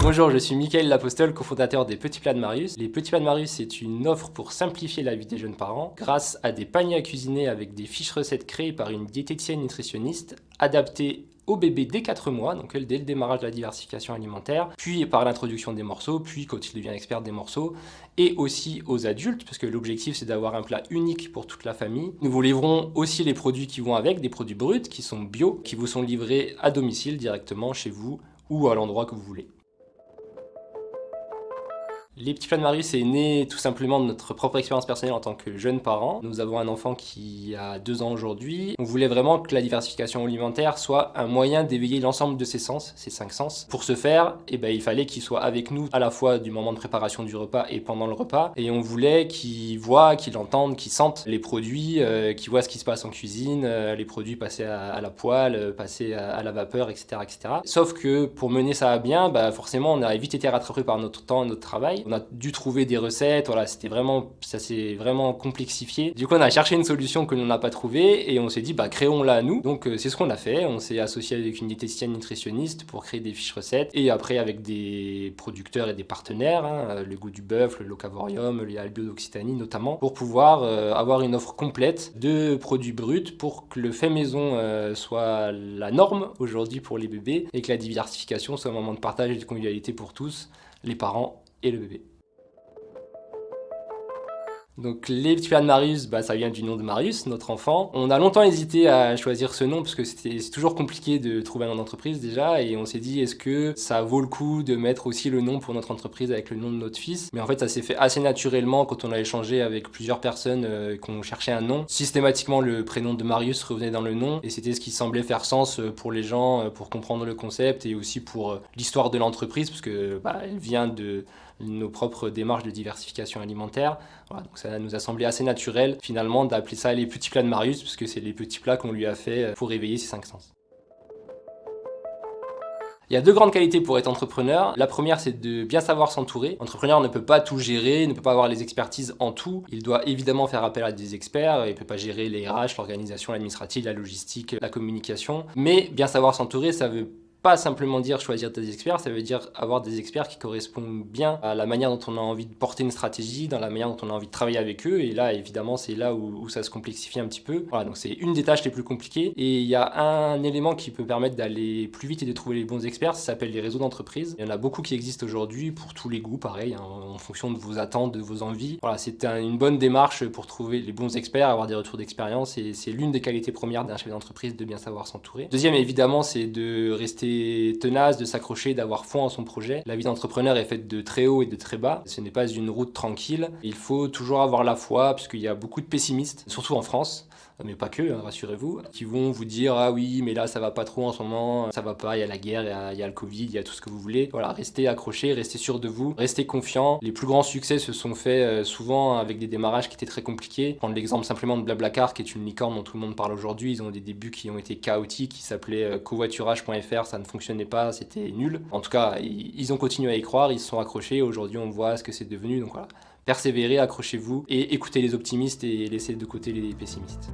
Bonjour, je suis Mickaël L'Apostole, cofondateur des Petits Plats de Marius. Les Petits Plats de Marius, c'est une offre pour simplifier la vie des jeunes parents grâce à des paniers à cuisiner avec des fiches recettes créées par une diététicienne nutritionniste adaptées au bébé dès 4 mois, donc dès le démarrage de la diversification alimentaire, puis par l'introduction des morceaux, puis quand il devient expert des morceaux, et aussi aux adultes, parce que l'objectif c'est d'avoir un plat unique pour toute la famille. Nous vous livrons aussi les produits qui vont avec, des produits bruts qui sont bio, qui vous sont livrés à domicile directement chez vous ou à l'endroit que vous voulez. Les Petits Plats de Marius est né tout simplement de notre propre expérience personnelle en tant que jeune parent. Nous avons un enfant qui a 2 ans aujourd'hui. On voulait vraiment que la diversification alimentaire soit un moyen d'éveiller l'ensemble de ses sens, ses 5 sens. Pour ce faire, il fallait qu'il soit avec nous à la fois du moment de préparation du repas et pendant le repas. Et on voulait qu'il voit, qu'il entende, qu'il sente les produits, qu'il voit ce qui se passe en cuisine, les produits passés à la poêle, passés à la vapeur, etc., etc. Sauf que pour mener ça à bien, forcément on a vite été rattrapé par notre temps et notre travail. On a dû trouver des recettes, voilà, ça s'est vraiment complexifié. Du coup, on a cherché une solution que l'on n'a pas trouvée et on s'est dit, créons-la à nous. Donc, c'est ce qu'on a fait. On s'est associé avec une diététicienne nutritionniste pour créer des fiches recettes et après avec des producteurs et des partenaires, le Goût du Bœuf, le Locavorium, les Albio d'Occitanie notamment, pour pouvoir avoir une offre complète de produits bruts pour que le fait maison soit la norme aujourd'hui pour les bébés et que la diversification soit un moment de partage et de convivialité pour tous, les parents et le bébé. Donc les Petits Plats de Marius, ça vient du nom de Marius, notre enfant. On a longtemps hésité à choisir ce nom parce que c'est toujours compliqué de trouver un nom d'entreprise déjà, et on s'est dit est-ce que ça vaut le coup de mettre aussi le nom pour notre entreprise avec le nom de notre fils. Mais en fait ça s'est fait assez naturellement quand on a échangé avec plusieurs personnes qu'on cherchait un nom. Systématiquement le prénom de Marius revenait dans le nom et c'était ce qui semblait faire sens pour les gens, pour comprendre le concept et aussi pour l'histoire de l'entreprise parce que elle vient de nos propres démarches de diversification alimentaire. Voilà, donc ça nous a semblé assez naturel finalement d'appeler ça les Petits Plats de Marius parce que c'est les petits plats qu'on lui a fait pour réveiller ses 5 sens. Il y a 2 grandes qualités pour être entrepreneur. La première, c'est de bien savoir s'entourer. L'entrepreneur ne peut pas tout gérer, ne peut pas avoir les expertises en tout. Il doit évidemment faire appel à des experts. Il ne peut pas gérer les RH, l'organisation, l'administrative, la logistique, la communication. Mais bien savoir s'entourer, ça veut pas simplement dire choisir des experts, ça veut dire avoir des experts qui correspondent bien à la manière dont on a envie de porter une stratégie, dans la manière dont on a envie de travailler avec eux. Et là, évidemment, c'est là où ça se complexifie un petit peu. Voilà, donc c'est une des tâches les plus compliquées. Et il y a un élément qui peut permettre d'aller plus vite et de trouver les bons experts, ça s'appelle les réseaux d'entreprise. Il y en a beaucoup qui existent aujourd'hui pour tous les goûts, pareil, en fonction de vos attentes, de vos envies. Voilà, c'est une bonne démarche pour trouver les bons experts, avoir des retours d'expérience. Et c'est l'une des qualités premières d'un chef d'entreprise, de bien savoir s'entourer. Deuxième, évidemment, c'est de rester tenace, de s'accrocher, d'avoir foi en son projet. La vie d'entrepreneur est faite de très haut et de très bas. Ce n'est pas une route tranquille. Il faut toujours avoir la foi, puisqu'il y a beaucoup de pessimistes, surtout en France, mais pas que, rassurez-vous, qui vont vous dire « Ah oui, mais là, ça va pas trop en ce moment, ça va pas, il y a la guerre, il y a le Covid, il y a tout ce que vous voulez. » Voilà, restez accrochés, restez sûr de vous, restez confiants. Les plus grands succès se sont faits souvent avec des démarrages qui étaient très compliqués. Prendre l'exemple simplement de Blablacar, qui est une licorne dont tout le monde parle aujourd'hui. Ils ont des débuts qui ont été chaotiques, qui s'appelaient covoiturage.fr, ça ne fonctionnait pas, c'était nul. En tout cas, ils ont continué à y croire, ils se sont accrochés. Aujourd'hui, on voit ce que c'est devenu. Donc voilà, persévérez, accrochez-vous et écoutez les optimistes et laissez de côté les pessimistes.